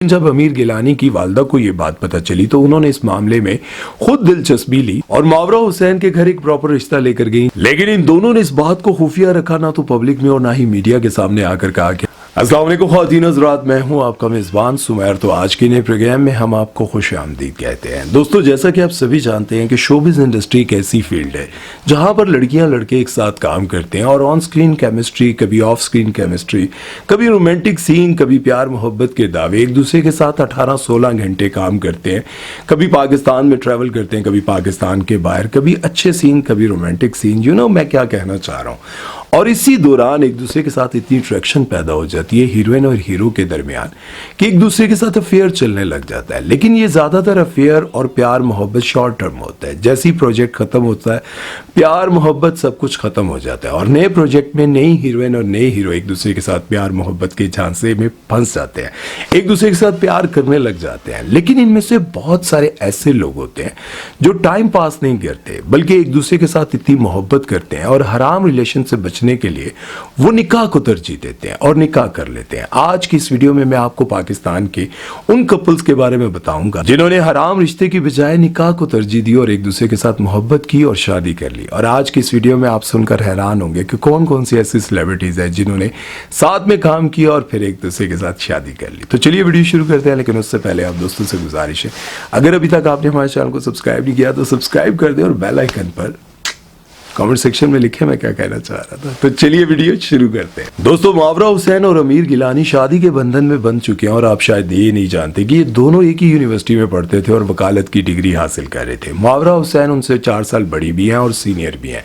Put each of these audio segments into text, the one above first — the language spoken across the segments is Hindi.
जब अमीर गिलानी की वालदा को ये बात पता चली तो उन्होंने इस मामले में खुद दिलचस्पी ली और मावरा हुसैन के घर एक प्रॉपर रिश्ता लेकर गई। लेकिन इन दोनों ने इस बात को खुफिया रखा, ना तो पब्लिक में और ना ही मीडिया के सामने आकर कहा कि अस्सलाम वालेकुम ख्वातीन हज़रात, मैं हूं आपका मेज़बान सुमैर। तो आज के नए प्रोग्राम में हम आपको खुश आमदीद कहते हैं। दोस्तों, जैसा कि आप सभी जानते हैं कि शोबिज़ इंडस्ट्री एक ऐसी फील्ड है जहां पर लड़कियां लड़के एक साथ काम करते हैं और ऑन स्क्रीन केमिस्ट्री, कभी ऑफ स्क्रीन केमिस्ट्री, कभी रोमांटिक सीन, कभी प्यार मोहब्बत के दावे, एक दूसरे के साथ 18-16 घंटे काम करते हैं। कभी पाकिस्तान में ट्रैवल करते हैं, कभी पाकिस्तान के बाहर, कभी अच्छे सीन, कभी रोमांटिक सीन। मैं क्या कहना चाह रहा हूँ। और इसी दौरान एक दूसरे के साथ इतनी अट्रैक्शन पैदा हो जाती है हीरोइन और हीरो के दरमियान कि एक दूसरे के साथ अफेयर चलने लग जाता है। लेकिन ये ज्यादातर अफेयर और प्यार मोहब्बत शॉर्ट टर्म होता है। जैसे ही प्रोजेक्ट खत्म होता है, प्यार मोहब्बत सब कुछ खत्म हो जाता है और नए प्रोजेक्ट में नई हीरोइन और नए हीरो एक दूसरे के साथ प्यार मोहब्बत के झांसे में फंस जाते हैं, एक दूसरे के साथ प्यार करने लग जाते हैं। लेकिन इनमें से बहुत सारे ऐसे लोग होते हैं जो टाइम पास नहीं करते, बल्कि एक दूसरे के साथ इतनी मोहब्बत करते हैं और हराम रिलेशन से बचने के लिए वो निकाह को तरजीह देते हैं और निकाह कर लेते हैं। आज की इस वीडियो में मैं आपको पाकिस्तान के उन कपल्स के बारे में बताऊंगा जिन्होंने हराम रिश्ते की बजाय निकाह को तरजीह दी और एक दूसरे के साथ मोहब्बत की और शादी कर ली। और आज की इस वीडियो में आप सुनकर हैरान होंगे कि कौन कौन सी ऐसी सेलिब्रिटीज हैं जिन्होंने साथ में काम किया और फिर एक दूसरे के साथ शादी कर ली। तो चलिए वीडियो शुरू करते हैं। लेकिन उससे पहले आप दोस्तों से गुजारिश है, अगर अभी तक आपने हमारे चैनल को सब्सक्राइब नहीं किया तो सब्सक्राइब कर दें और बेल आइकन पर कमेंट सेक्शन में लिखे मैं क्या कहना चाह रहा था। तो चलिए वीडियो शुरू करते हैं। दोस्तों, मावरा हुसैन और अमीर गिलानी शादी के बंधन में बंध चुके हैं और आप शायद ये नहीं जानते कि ये दोनों एक ही यूनिवर्सिटी में पढ़ते थे और वकालत की डिग्री हासिल कर रहे थे। मावरा हुसैन उनसे 4 साल बड़ी भी हैं और सीनियर भी हैं।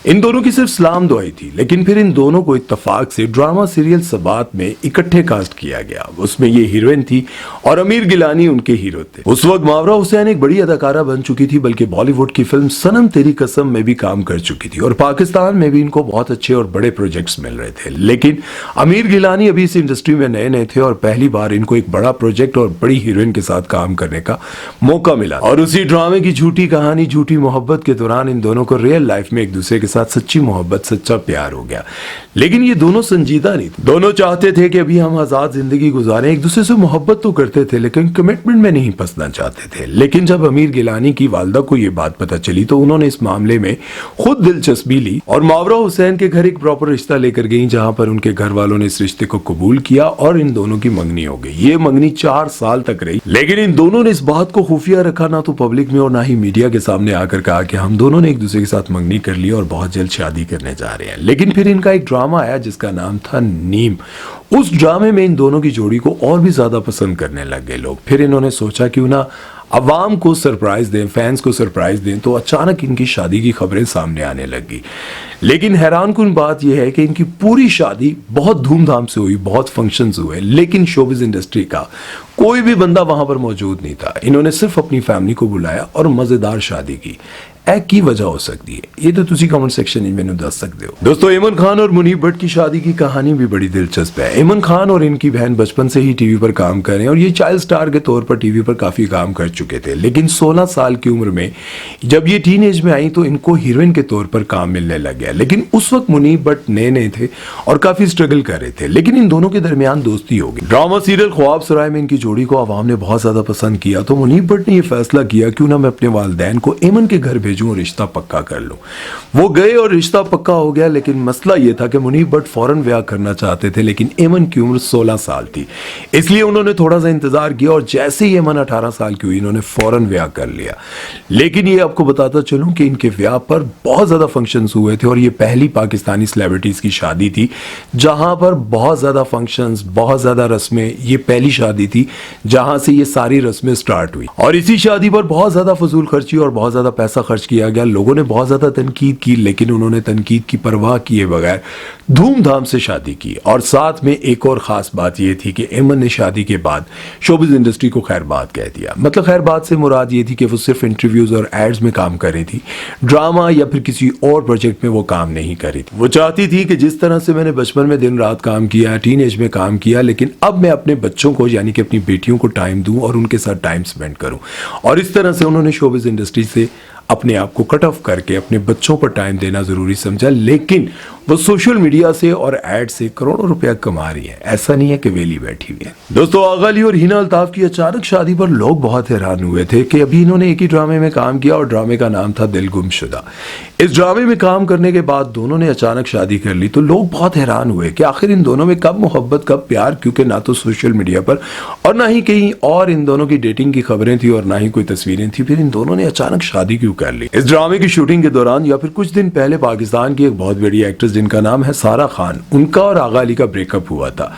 इन दोनों की सिर्फ सलाम दुआई थी, लेकिन फिर इन दोनों को इत्तफाक से ड्रामा सीरियल सबात में इकट्ठे कास्ट किया गया। उसमें ये हीरोइन थी और अमीर गिलानी उनके हीरो थे। उस वक्त मावरा हुसैन एक बड़ी अदाकारा बन चुकी थी, बल्कि बॉलीवुड की फिल्म सनम तेरी कसम में भी काम कर चुकी थी और पाकिस्तान में भी इनको बहुत अच्छे और बड़े प्रोजेक्ट्स मिल रहे थे। लेकिन अमीर गिलानी अभी इस इंडस्ट्री में नए नए थे और पहली बार इनको एक बड़ा प्रोजेक्ट और बड़ी हीरोइन के साथ काम करने का मौका मिला और उसी ड्रामे की झूठी कहानी, झूठी मोहब्बत के दौरान इन दोनों को रियल लाइफ में एक दूसरे के साथ सच्ची मोहब्बत, सच्चा प्यार हो गया। लेकिन ये दोनों संजीदा नहीं थे। दोनों चाहते थे कि अभी हम आजाद जिंदगी गुजारें, एक दूसरे से मोहब्बत तो करते थे लेकिन कमिटमेंट में नहीं फंसना चाहते थे। लेकिन जब अमीर गिलानी की वालदा को यह बात पता चली तो उन्होंने इस मामले में खुद दिलचस्पी ली और मावरा हुसैन के घर एक प्रॉपर रिश्ता लेकर गई, जहां पर उनके घर वालों ने इस रिश्ते को कबूल किया और इन दोनों की मंगनी हो गई। ये मंगनी 4 साल तक रही, लेकिन इन दोनों ने इस बात को खुफिया रखा, ना तो पब्लिक में और ना ही मीडिया के सामने आकर कहा कि हम दोनों ने एक दूसरे के साथ मंगनी कर ली और बहुत जल्द शादी करने जा रहे हैं। लेकिन फिर इनका एक ड्रामा आया जिसका नाम था नीम। उस ड्रामे में इन दोनों की जोड़ी को और भी ज्यादा पसंद करने लग गए लोग। फिर इन्होंने सोचा क्यों ना अवाम को सरप्राइज दें, फैंस को सरप्राइज दें, तो अचानक इनकी शादी की खबरें सामने आने लगी। लेकिन हैरानकुन बात यह है कि इनकी पूरी शादी बहुत धूमधाम से हुई, बहुत फंक्शंस हुए, लेकिन शोबिज़ इंडस्ट्री का कोई भी बंदा वहां पर मौजूद नहीं था। इन्होंने सिर्फ अपनी फैमिली को बुलाया और मजेदार शादी की। की वजह हो सकती है ये तो तुसी कमेंट सेक्शन में मैंने दस सकते हो। दोस्तों, इमन खान और मुनीब भट्ट की शादी की कहानी भी बड़ी दिलचस्प है। इमन खान और इनकी बहन बचपन से ही टीवी पर काम कर रहे हैं और ये चाइल्ड स्टार के तौर पर टीवी पर काफी काम कर चुके थे। लेकिन 16 साल की उम्र में जब ये टीनेज में आई तो इनको हीरोइन के तौर पर काम मिलने लग गया। लेकिन उस वक्त मुनीब भट्ट नए नए थे और काफी स्ट्रगल कर रहे थे, लेकिन इन दोनों के दरमियान दोस्ती हो गई। ड्रामा सीरियल ख्वाब सराय में इनकी जोड़ी को आवाम ने बहुत ज्यादा पसंद किया तो मुनीब भट्ट ने यह फैसला किया क्यों ना मैं अपने वालिदैन को इमन के घर भेजूं और रिश्ता पक्का कर लो। वो गए और रिश्ता पक्का हो गया। लेकिन मसला यह था कि मुनीब भट्ट फौरन ब्याह करना चाहते थे, लेकिन इमन की उम्र 16 साल थी, इसलिए उन्होंने थोड़ा सा इंतजार किया और जैसे ही इमन 18 साल की हुई इन्होंने फौरन ब्याह कर लिया। लेकिन ये आपको बताता चलूं कि इनके ब्याह पर बहुत ज्यादा फंक्शंस हुए थे और ये पहली पाकिस्तानी सेलिब्रिटीज की शादी थी जहां पर बहुत ज्यादा फंक्शंस, बहुत ज्यादा रस्में। ये पहली शादी थी जहां से ये सारी रस्में स्टार्ट हुई और इसी शादी पर बहुत ज्यादा फजूल खर्ची और बहुत ज्यादा पैसा खर्च किया गया। लोगों ने बहुत ज्यादा तनकीद की, लेकिन उन्होंने तनकीद की परवाह किए बगैर धूमधाम से शादी की। और साथ में एक और खास बात यह थी कि इमन ने शादी के बाद शोबिज़ इंडस्ट्री को खैरबाद कह दिया। मतलब खैरबाद से मुराद ये थी कि वो सिर्फ इंटरव्यूज और एड्स में काम कर रही थी, ड्रामा या फिर किसी और प्रोजेक्ट में वो काम नहीं कर रही थी। वो चाहती थी कि जिस तरह से मैंने बचपन में दिन रात काम किया, टीनेज में काम किया, लेकिन अब मैं अपने बच्चों को यानी कि अपनी बेटियों को टाइम दूं और उनके साथ टाइम स्पेंड करूं। और इस तरह से उन्होंने शोबिज़ इंडस्ट्री से अपने आप को कट ऑफ करके अपने बच्चों पर टाइम देना जरूरी समझा। लेकिन वो सोशल मीडिया से और एड से करोड़ों रुपया कमा रही है। ऐसा नहीं है कि वेली बैठी हुई है। दोस्तों, आगा अली और हिना अल्ताफ की अचानक शादी पर लोग बहुत हैरान हुए थे कि अभी इन्होंने एक ही ड्रामे में काम किया और ड्रामे का नाम था दिल गुमशुदा। इस ड्रामे में काम करने के बाद दोनों ने अचानक शादी कर ली तो लोग बहुत हैरान हुए कि आखिर इन दोनों में कब मोहब्बत कब प्यार, क्योंकि ना तो सोशल मीडिया पर और ना ही कहीं और इन दोनों की डेटिंग की खबरें थी और ना ही कोई तस्वीरें थी। फिर इन दोनों ने अचानक शादी क्यों कर ली? इस ड्रामे की शूटिंग के दौरान या फिर कुछ दिन पहले पाकिस्तान की एक बहुत बड़ी एक्ट्रेस जिनका नाम है सारा खान, उनका और आगा अली का ब्रेकअप हुआ था।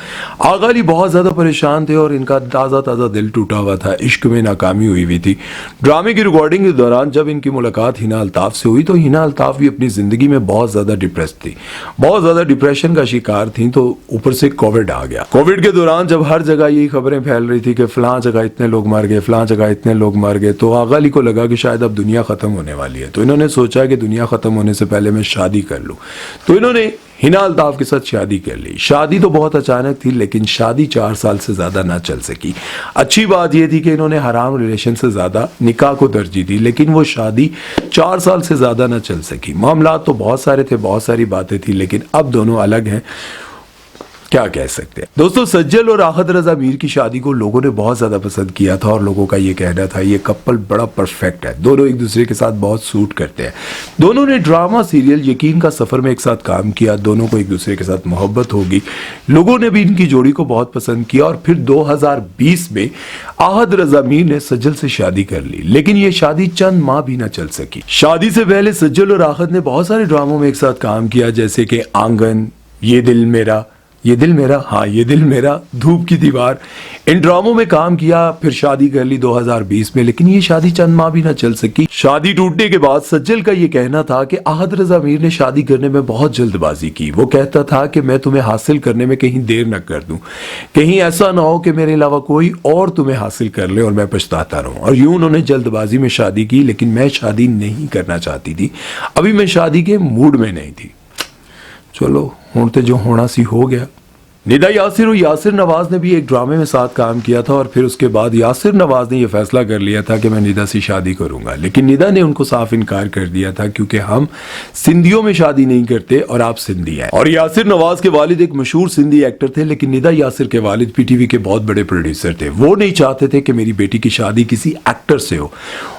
आगा अली बहुत ज्यादा परेशान थे और इनका ताजा ताजा दिल टूटा हुआ था, इश्क में नाकामी हुई थी। ड्रामे की रिकॉर्डिंग के दौरान जब इनकी मुलाकात हिना अल्ताफ से हुई तो हिना अल्ताफ भी अपनी जिंदगी में बहुत ज्यादा डिप्रेस थी, बहुत ज्यादा डिप्रेशन का शिकार थी। तो ऊपर से कोविड आ गया। कोविड के दौरान जब हर जगह यही खबरें फैल रही थी कि फलां जगह इतने लोग मर गए, फलां जगह इतने लोग मर गए, तो आगा अली को लगा कि शायद अब दुनिया खत्म होने वाली है। तो इन्होंने सोचा कि दुनिया खत्म होने से पहले मैं शादी कर लूं। तो इन्होंने हिना अल्ताफ के साथ शादी कर ली। शादी तो बहुत अचानक थी, लेकिन शादी 4 साल से ज्यादा ना चल सकी। अच्छी बात यह थी कि इन्होंने हराम रिलेशन से ज्यादा निकाह को तरजीह दी, लेकिन वो शादी 4 साल से ज्यादा ना चल सकी। मामला तो बहुत सारे थे, बहुत सारी बातें थी, लेकिन अब दोनों अलग हैं। क्या कह सकते हैं दोस्तों, सज्जल और आहद रजा मीर की शादी को लोगों ने बहुत ज्यादा पसंद किया था और लोगों का ये कहना था ये कपल बड़ा परफेक्ट है, दोनों एक दूसरे के साथ बहुत सूट करते हैं। दोनों ने ड्रामा सीरियल यकीन का सफर में एक साथ काम किया, दोनों को एक दूसरे के साथ मोहब्बत होगी। लोगों ने भी इनकी जोड़ी को बहुत पसंद किया और फिर 2020 में आहद रजा मीर ने सज्जल से शादी कर ली, लेकिन ये शादी चंद माह भी ना चल सकी। शादी से पहले सज्जल और आहद ने बहुत सारे ड्रामों में एक साथ काम किया, जैसे कि आंगन, ये दिल मेरा, हाँ ये दिल मेरा, धूप की दीवार, इन ड्रामों में काम किया। फिर शादी कर ली 2020 में, लेकिन ये शादी चंद माह भी ना चल सकी। शादी टूटने के बाद सज्जल का ये कहना था कि आहद रजा मीर ने शादी करने में बहुत जल्दबाजी की। वो कहता था कि मैं तुम्हें हासिल करने में कहीं देर न कर दूं, कहीं ऐसा ना हो कि मेरे अलावा कोई और तुम्हें हासिल कर ले और मैं पछताता रहूं। और यूं उन्होंने जल्दबाजी में शादी की, लेकिन मैं शादी नहीं करना चाहती थी, अभी मैं शादी के मूड में नहीं थी। चलो हुण ते जो होना सी हो गया। निदा यासिर और यासिर नवाज ने भी एक ड्रामे में साथ काम किया था और फिर उसके बाद यासिर नवाज ने यह फैसला कर लिया था कि मैं निदा से शादी करूंगा, लेकिन निदा ने उनको साफ इनकार कर दिया था क्योंकि हम सिंधियों में शादी नहीं करते और आप सिंधी हैं। और यासिर नवाज के वालिद एक मशहूर सिंधी एक्टर थे, लेकिन निदा यासिर के वालिद पीटीवी के बहुत बड़े प्रोड्यूसर थे। वो नहीं चाहते थे कि मेरी बेटी की शादी किसी एक्टर से हो।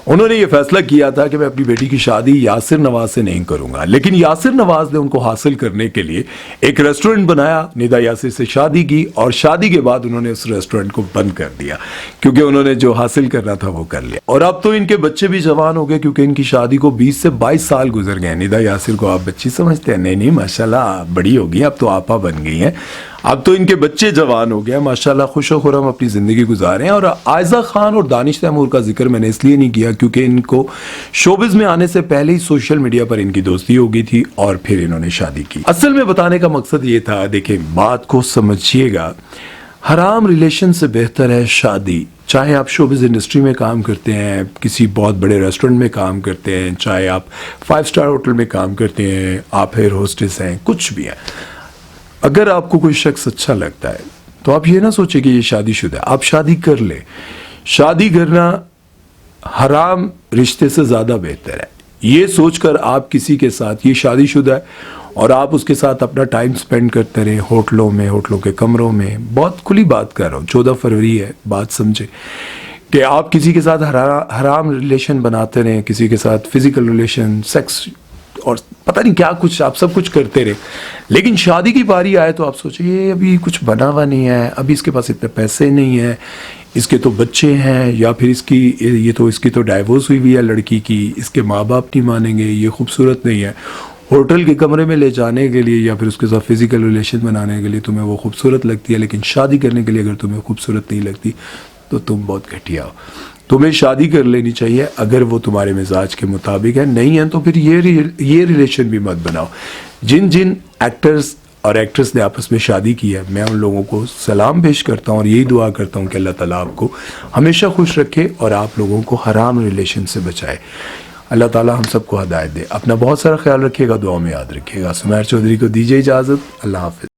उन्होंने ये फैसला किया था कि मैं अपनी बेटी की शादी यासिर नवाज से नहीं करूंगा, लेकिन यासिर नवाज ने उनको हासिल करने के लिए एक रेस्टोरेंट बनाया, निदा यासिर से शादी की और शादी के बाद उन्होंने उस रेस्टोरेंट को बंद कर दिया क्योंकि उन्होंने जो हासिल करना था वो कर लिया। और अब तो इनके बच्चे भी जवान हो गए क्योंकि इनकी शादी को 20 से 22 साल गुजर गए। निदा यासिर को आप बच्ची समझते हैं? नहीं, माशाल्लाह बड़ी हो गई, अब तो आपा बन गई हैं। अब तो इनके बच्चे जवान हो गए माशाल्लाह, खुशो खुरम अपनी जिंदगी गुजारे हैं। और आयजा खान और दानिश तैमूर का जिक्र मैंने इसलिए नहीं किया क्योंकि इनको शोबिज में आने से पहले ही सोशल मीडिया पर इनकी दोस्ती हो गई थी और फिर इन्होंने शादी की। असल में बताने का मकसद ये था, देखिए बात को समझिएगा, हराम रिलेशन से बेहतर है शादी। चाहे आप शोबिज इंडस्ट्री में काम करते हैं, किसी बहुत बड़े रेस्टोरेंट में काम करते हैं, चाहे आप 5 स्टार होटल में काम करते हैं, आप एयर होस्टेस हैं, कुछ भी है, अगर आपको कोई शख्स अच्छा लगता है तो आप ये ना सोचे कि ये शादीशुदा है, आप शादी कर ले। शादी करना हराम रिश्ते से ज्यादा बेहतर है। ये सोचकर आप किसी के साथ, ये शादीशुदा है और आप उसके साथ अपना टाइम स्पेंड करते रहे होटलों में, होटलों के कमरों में, बहुत खुली बात कर रहा हूँ, 14 फरवरी है, बात समझे, कि आप किसी के साथ हराम रिलेशन बनाते रहे, किसी के साथ फिजिकल रिलेशन, सेक्स और पता नहीं क्या कुछ, आप सब कुछ करते रहे, लेकिन शादी की बारी आए तो आप सोचे ये अभी कुछ बना हुआ नहीं है, अभी इसके पास इतने पैसे नहीं है, इसके तो बच्चे हैं, या फिर इसकी तो डाइवोर्स हुई है लड़की की, इसके माँ बाप नहीं मानेंगे, ये खूबसूरत नहीं है। होटल के कमरे में ले जाने के लिए या फिर उसके साथ फिजिकल रिलेशन बनाने के लिए तुम्हें वो खूबसूरत लगती है, लेकिन शादी करने के लिए अगर तुम्हें खूबसूरत नहीं लगती तो तुम बहुत घटिया हो। तुम्हें शादी कर लेनी चाहिए अगर वो तुम्हारे मिजाज के मुताबिक है, नहीं है तो फिर ये रिलेशन भी मत बनाओ। जिन एक्टर्स और एक्ट्रेस ने आपस में शादी की है, मैं उन लोगों को सलाम पेश करता हूँ और यही दुआ करता हूँ कि अल्लाह ताला आपको हमेशा खुश रखे और आप लोगों को हराम रिलेशन से बचाए। अल्लाह ताला हम सबको हदायत दे। अपना बहुत सारा ख्याल रखिएगा, दुआ में याद रखिएगा। सुमैर चौधरी को दीजिए इजाज़त। अल्लाह हाफ़िज़।